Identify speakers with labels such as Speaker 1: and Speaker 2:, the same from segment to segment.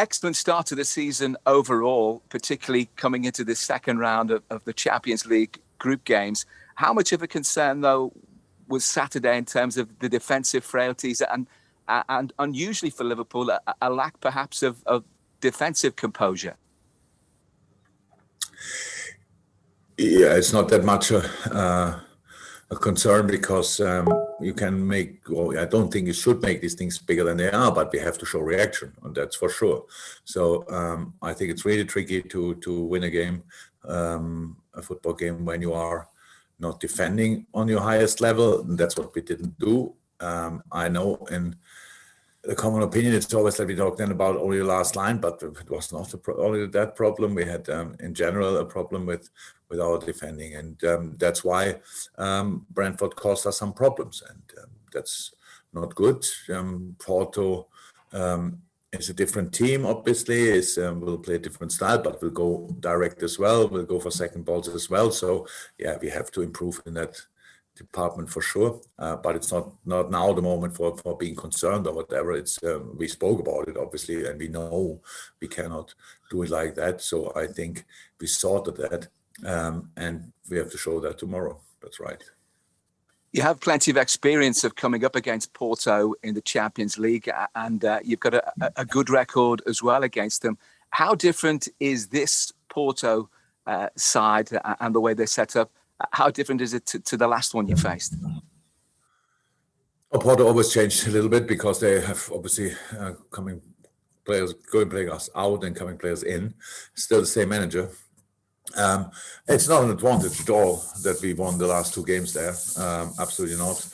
Speaker 1: excellent start to the season overall, particularly coming into the second round of the Champions League group games. How much of a concern, though, was Saturday in terms of the defensive frailties and unusually for Liverpool, a lack perhaps of defensive composure?
Speaker 2: Yeah, it's not that much a concern because you can make, well, I don't think you should make these things bigger than they are, but we have to show reaction, and that's for sure. So I think it's really tricky to win a game, a football game, when you are not defending on your highest level. And that's what we didn't do. I know in the common opinion, it's always that we talk then about only the last line, but it was not only that problem. We had, in general, a problem with our defending, and that's why Brentford caused us some problems, and that's not good. Porto is a different team, obviously. Will play a different style, but will go direct as well. Will go for second balls as well. So yeah, we have to improve in that department for sure, but it's not now the moment for being concerned or whatever. It's we spoke about it obviously, and we know we cannot do it like that. So I think we sorted that, and we have to show that tomorrow. That's right.
Speaker 1: You have plenty of experience of coming up against Porto in the Champions League, and you've got a good record as well against them. How different is this Porto side and the way they're set up? How different is it to the last one you faced?
Speaker 2: Porto always changed a little bit because they have obviously going players out and coming players in. Still the same manager. It's not an advantage at all that we won the last two games there. Absolutely not.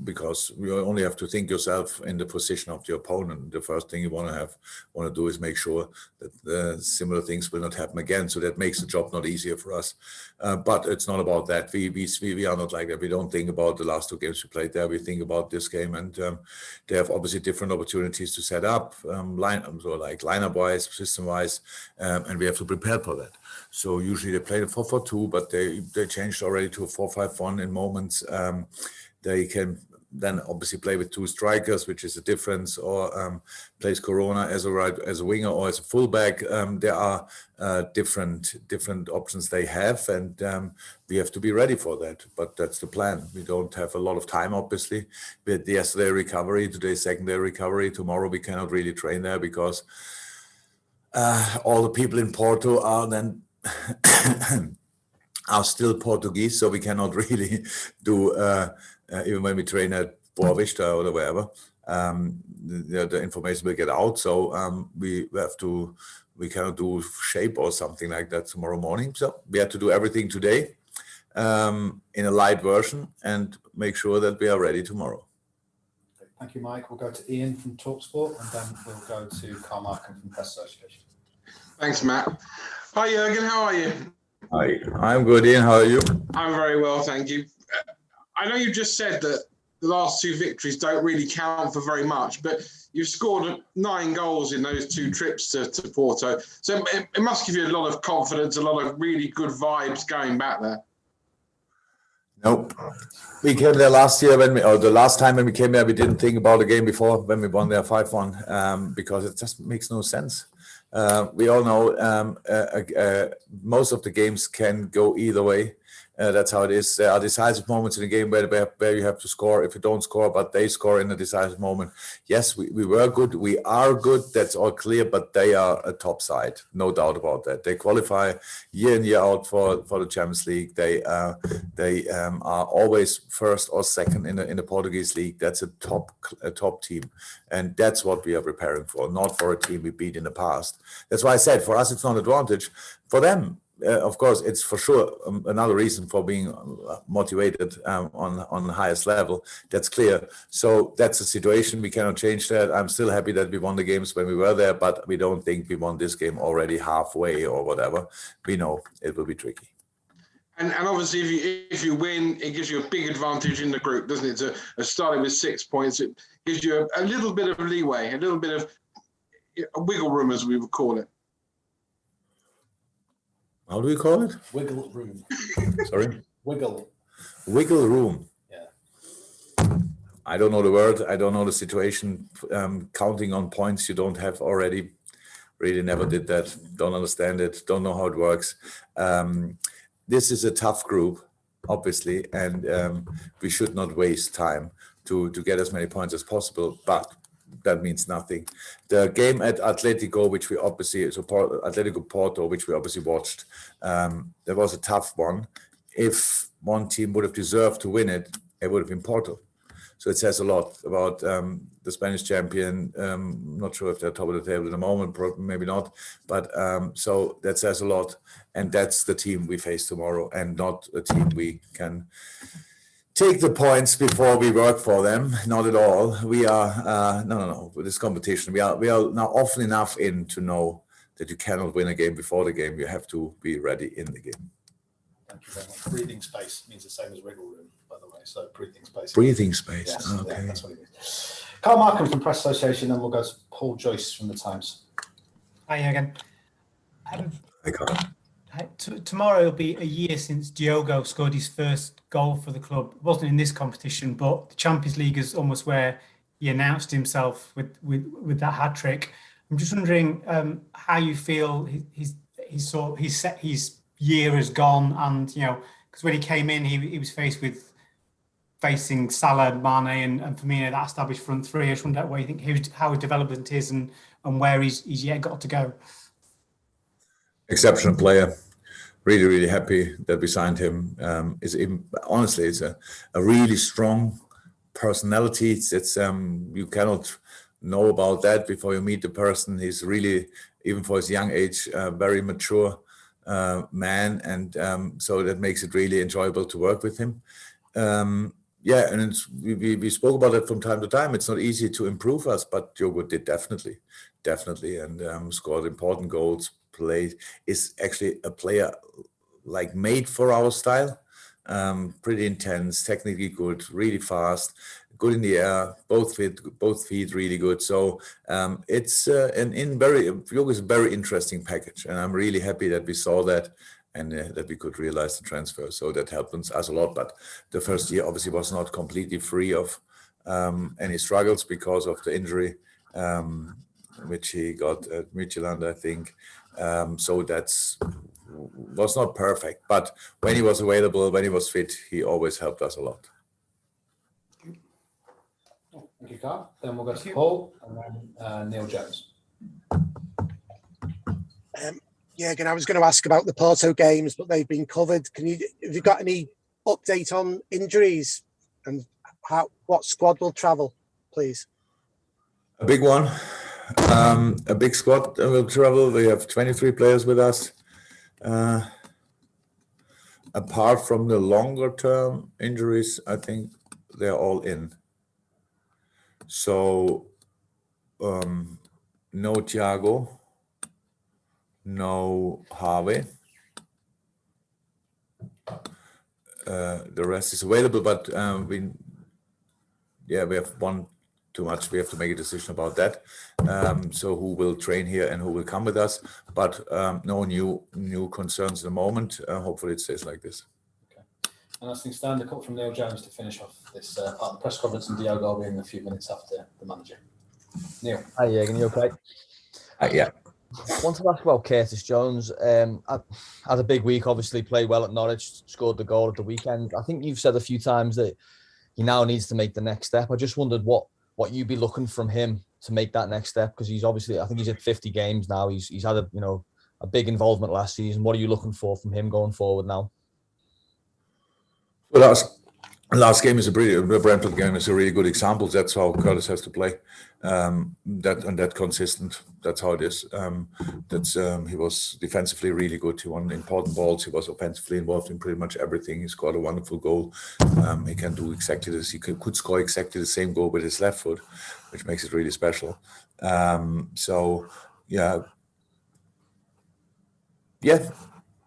Speaker 2: Because you only have to think yourself in the position of the opponent. The first thing you want to do is make sure that similar things will not happen again. So that makes the job not easier for us. But it's not about that. We are not like that. We don't think about the last two games we played there. We think about this game, and they have obviously different opportunities to set up, lineup wise, system wise, and we have to prepare for that. So usually they play the 4-4-2, but they changed already to a 4-5-1 in moments. They can then obviously play with two strikers, which is a difference, or plays Corona as a winger or as a fullback. There are different options they have, and we have to be ready for that. But that's the plan. We don't have a lot of time, obviously. We had yesterday recovery, today second-day recovery. Tomorrow we cannot really train there because all the people in Porto are then are still Portuguese, so we cannot really do. Even when we train at Boa Vista or wherever, the information will get out. So we cannot do shape or something like that tomorrow morning. So we have to do everything today in a light version and make sure that we are ready tomorrow.
Speaker 3: Thank you, Mike. We'll go to Ian from TalkSport, and then we'll go to Carl Markham from Press Association.
Speaker 4: Thanks, Matt. Hi, Jurgen. How are you?
Speaker 2: Hi, I'm good, Ian. How are you?
Speaker 4: I'm very well, thank you. I know you just said that the last two victories don't really count for very much, but you've scored 9 goals in those 2 trips to Porto. So it must give you a lot of confidence, a lot of really good vibes going back there.
Speaker 2: Nope. We came there last year the last time when we came there, we didn't think about the game before when we won there 5-1 because it just makes no sense. We all know most of the games can go either way. That's how it is. There are decisive moments in the game where you have to score. If you don't score, but they score in a decisive moment. Yes, we were good. We are good. That's all clear. But they are a top side, no doubt about that. They qualify year in year out for the Champions League. They are always first or second in the Portuguese league. That's a top team, and that's what we are preparing for. Not for a team we beat in the past. That's why I said for us it's not an advantage. For them. Of course, it's for sure another reason for being motivated on the highest level. That's clear. So that's the situation. We cannot change that. I'm still happy that we won the games when we were there, but we don't think we won this game already halfway or whatever. We know it will be tricky.
Speaker 4: And obviously, if you win, it gives you a big advantage in the group, doesn't it? So starting with 6 points, it gives you a little bit of leeway, a little bit of wiggle room, as we would call it.
Speaker 2: How do we call it?
Speaker 3: Wiggle room.
Speaker 2: Sorry?
Speaker 3: Wiggle
Speaker 2: room.
Speaker 3: Yeah.
Speaker 2: I don't know the word. I don't know the situation. Counting on points you don't have already. Really never did that. Don't understand it. Don't know how it works. This is a tough group, obviously, and we should not waste time to get as many points as possible. But that means nothing. The game at Atletico, which we obviously, Atletico Porto, which we obviously watched, that was a tough one. If one team would have deserved to win it, it would have been Porto. So it says a lot about the Spanish champion. Not sure if they're top of the table at the moment, probably maybe not. But so that says a lot. And that's the team we face tomorrow, and not a team we can take the points before we work for them. Not at all. We are no. With this competition, we are now often enough in to know that you cannot win a game before the game. You have to be ready in the game.
Speaker 3: Thank you very much. Breathing space means the same as wriggle room, by the way. So breathing space.
Speaker 2: Breathing space.
Speaker 3: Yes,
Speaker 2: Okay.
Speaker 3: yeah, that's what it means. Carl Markham from Press Association, then we'll go to Paul Joyce from the Times.
Speaker 5: Hi again.
Speaker 2: I can't.
Speaker 5: Tomorrow will be a year since Diogo scored his first goal for the club. It wasn't in this competition, but the Champions League is almost where he announced himself with that hat trick. I'm just wondering how you feel his year has gone, and because when he came in, he was facing Salah, Mane, and Firmino, that established front three. I just wonder what you think how his development is and where he's yet got to go.
Speaker 2: Exceptional player. Really, really happy that we signed him. Honestly, it's a really strong personality. It's you cannot know about that before you meet the person. He's really, even for his young age, a very mature man, and so that makes it really enjoyable to work with him. And we spoke about it from time to time. It's not easy to improve us, but Diogo did definitely, and scored important goals. Is actually a player like made for our style. Pretty intense, technically good, really fast, good in the air, both feet really good. So it's Diogo is a very interesting package, and I'm really happy that we saw that and that we could realize the transfer. So that helped us a lot. But the first year obviously was not completely free of any struggles because of the injury, which he got at Midtjylland, I think. So was not perfect, but when he was available, when he was fit, he always helped us a lot.
Speaker 3: Thank you, Carl. Then we'll go to Paul and then Neil Jones.
Speaker 6: Again, I was going to ask about the Porto games, but they've been covered. Have you got any update on injuries and what squad will travel, please?
Speaker 2: A big one. A big squad will travel. We have 23 players with us. Apart from the longer term injuries, I think they're all in. So no Thiago, no Harvey. The rest is available, but we have one too much. We have to make a decision about that. So who will train here and who will come with us? But no new concerns at the moment. Hopefully it stays like this.
Speaker 3: Okay. And as things stand, a call from Neil Jones to finish off this part of the press conference, and Diogo will be in a few minutes after the manager. Neil.
Speaker 7: Hi, Jurgen. You okay?
Speaker 2: Yeah.
Speaker 7: I want to ask about Curtis Jones. Had a big week, obviously played well at Norwich, scored the goal at the weekend. I think you've said a few times that he now needs to make the next step. I just wondered what you'd be looking from him to make that next step, because he's obviously, I think he's at 50 games now. He's had a big involvement last season. What are you looking for from him going forward now?
Speaker 2: Well, last game is the Brentford game is a really good example. That's how Curtis has to play. That consistent. That's how it is. He was defensively really good. He won important balls. He was offensively involved in pretty much everything. He scored a wonderful goal. He can do exactly this. He could score exactly the same goal with his left foot, which makes it really special.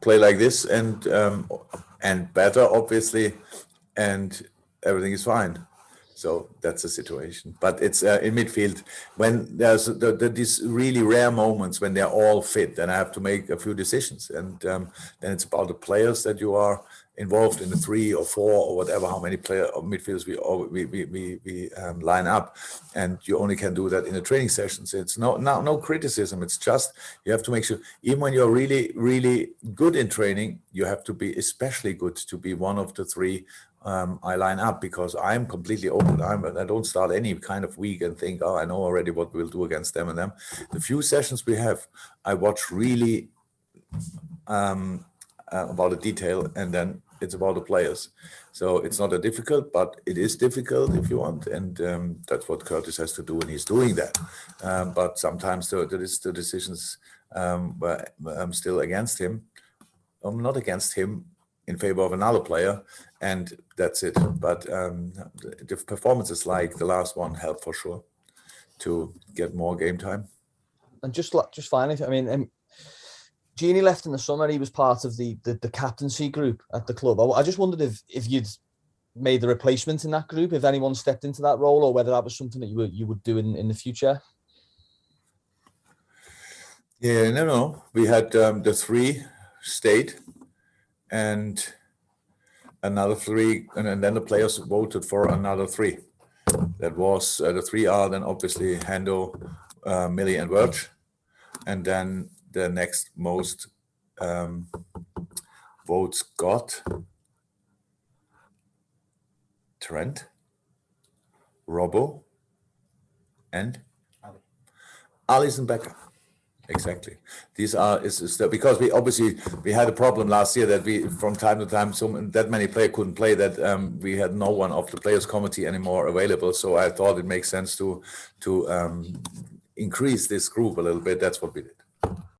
Speaker 2: Play like this and better, obviously, and everything is fine. So that's the situation. But it's in midfield, when there's these really rare moments when they're all fit, and I have to make a few decisions. And then it's about the players that you are involved in the 3 or 4 or whatever, how many player or midfielders we line up, and you only can do that in the training sessions. It's no criticism. It's just you have to make sure, even when you're really good in training, you have to be especially good to be one of the 3 I line up, because I'm completely open. I don't start any kind of week and think, oh, I know already what we'll do against them and them. The few sessions we have, I watch really about the detail, and then it's about the players. So it's not that difficult, but it is difficult if you want, and that's what Curtis has to do, and he's doing that. But sometimes the decisions were still against him. Not against him, in favor of another player, and that's it. But the performances like the last one help for sure to get more game time.
Speaker 7: And just finally, I mean, Gini left in the summer. He was part of the captaincy group at the club. I just wondered if you'd made the replacement in that group, if anyone stepped into that role, or whether that was something that you would do in the future.
Speaker 2: Yeah, no. We had the 3 stayed, and another 3, and then the players voted for another 3. That was the 3 are then obviously Hendo, Millie, and Wirtz, and then the next most votes got Trent, Robbo, and Alisson Becker. Exactly. These are because we had a problem last year that we from time to time that many players couldn't play, that we had no one of the players committee anymore available. So I thought it makes sense to increase this group a little bit. That's what we did.